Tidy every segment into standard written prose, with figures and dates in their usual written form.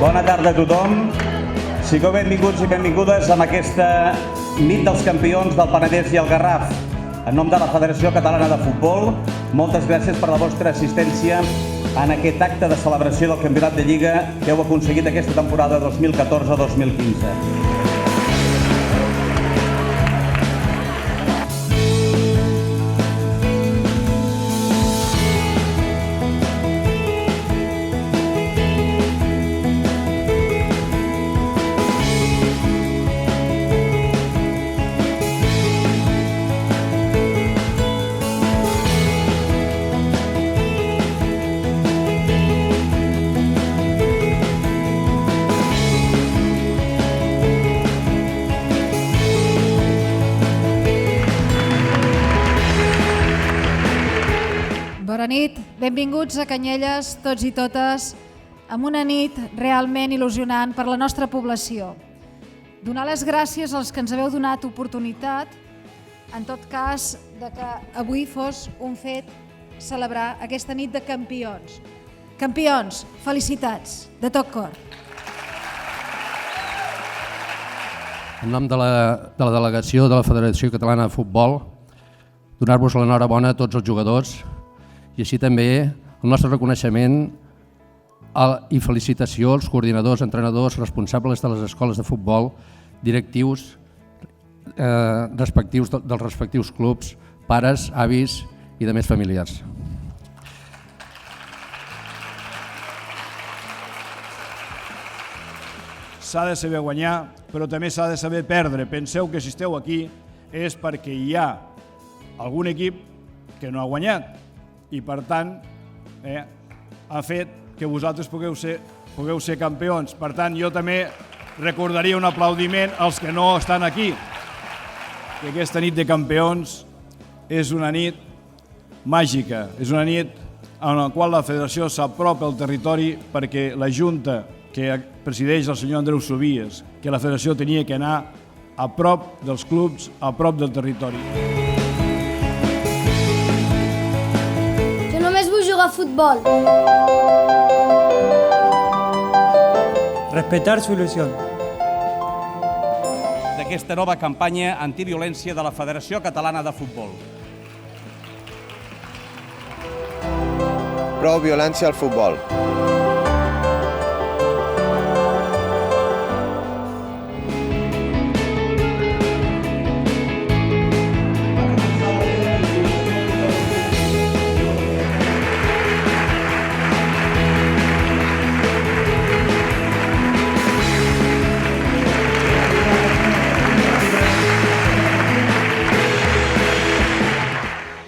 Bona tarda a tothom. Sigueu benvinguts i benvingudes a aquesta nit dels campions del Penedès i el Garraf. En nom de la Federació Catalana de Futbol, moltes gràcies per la vostra assistència en aquest acte de celebració del Campionat de Lliga que heu aconseguit aquesta temporada 2014-2015. Bona nit, benvinguts a Canyelles, tots i totes, amb una nit realment il·lusionant per la nostra població. Donar les gràcies als que ens haveu donat oportunitat, en tot cas, de que avui fos un fet celebrar aquesta nit de campions. Campions, felicitats, de tot cor. En nom de la delegació de la Federació Catalana de Futbol, donar-vos l'enhorabona a tots els jugadors i així també el nostre reconeixement i felicitació als coordinadors, entrenadors, responsables de les escoles de futbol, directius dels respectius clubs, pares, avis i de més familiars. S'ha de saber guanyar, però també s'ha de saber perdre. Penseu que si esteu aquí és perquè hi ha algun equip que no ha guanyat i, per tant, ha fet que vosaltres pugueu ser campions. Per tant, jo també recordaria un aplaudiment als que no estan aquí. Que aquesta nit de campions és una nit màgica, és una nit en la qual la federació s'apropa al territori perquè la Junta que presideix el senyor Andreu Sobies, que la federació tenia que anar a prop dels clubs, a prop del territori. Jo només vull jugar a futbol. Respetar su ilusión. D'aquesta nova campanya antiviolència de la Federació Catalana de Futbol. Prou violència al futbol.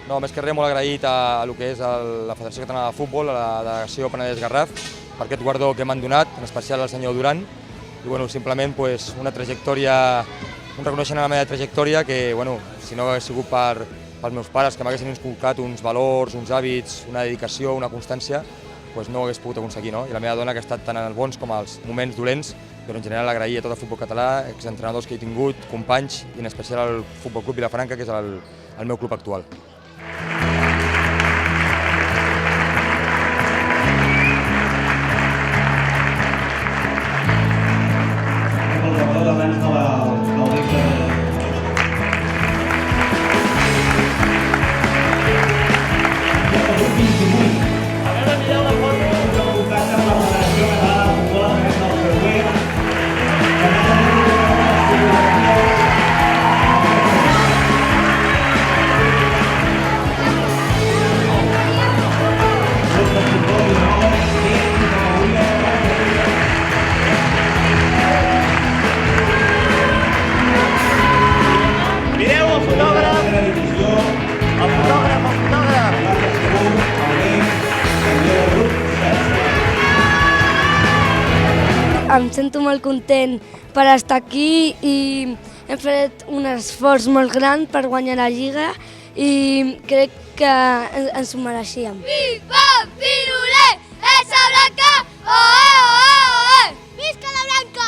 No, més que res, molt agraït a lo que és la Federació Catalana de Futbol, a la delegació Penedès Garraf, per aquest guardó que m'han donat, en especial al senyor Duran, i simplement una trajectòria, un reconeixement a la meva trajectòria que, si no hagués sigut pels meus pares, que m'haguessin inculcat uns valors, uns hàbits, una dedicació, una constància, no ho hagués pogut aconseguir. I la meva dona, que ha estat tant en els bons com els moments dolents, però en general agrair a tot el futbol català, exentrenadors que he tingut, companys, i en especial al Futbol Club Vilafranca, que és el meu club actual. Em sento molt content per estar aquí i hem fet un esforç molt gran per guanyar la Lliga i crec que ens ho mereixíem. Viva Piruler! Esa blanca! ¡Oe, oe, oe! ¡Visca la blanca!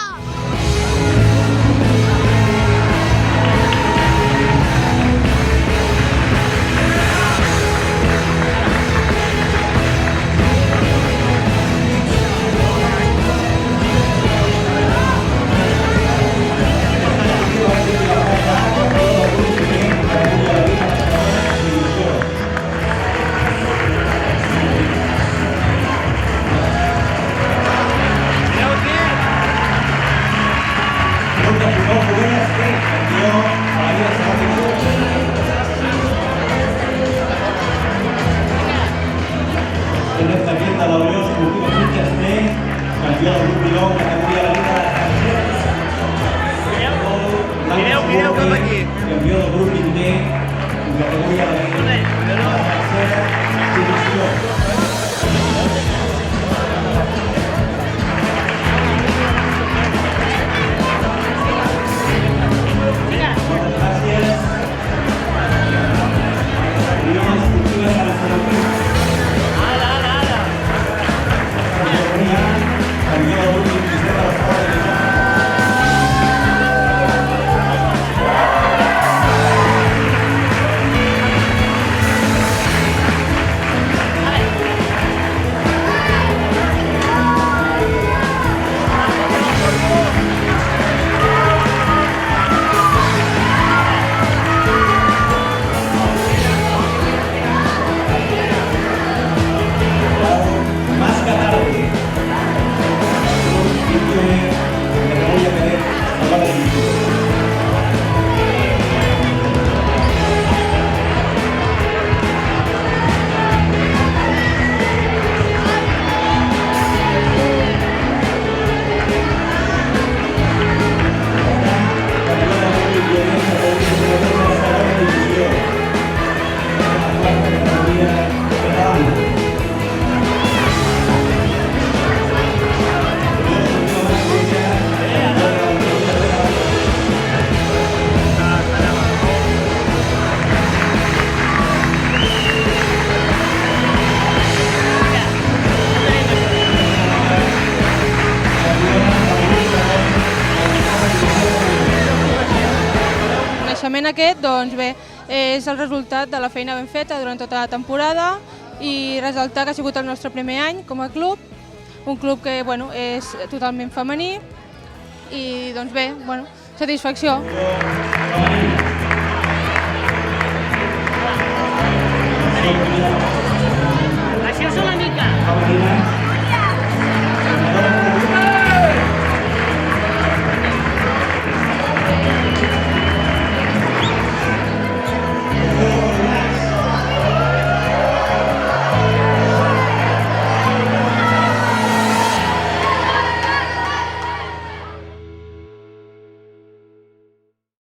campió categoria de Mireu cap aquí. Campió del grup 20D, categoria de Aquest, doncs bé, és el resultat de la feina ben feta durant tota la temporada i ressaltar que ha sigut el nostre primer any com a club, un club que és totalment femení i doncs bé, satisfacció. Thank you.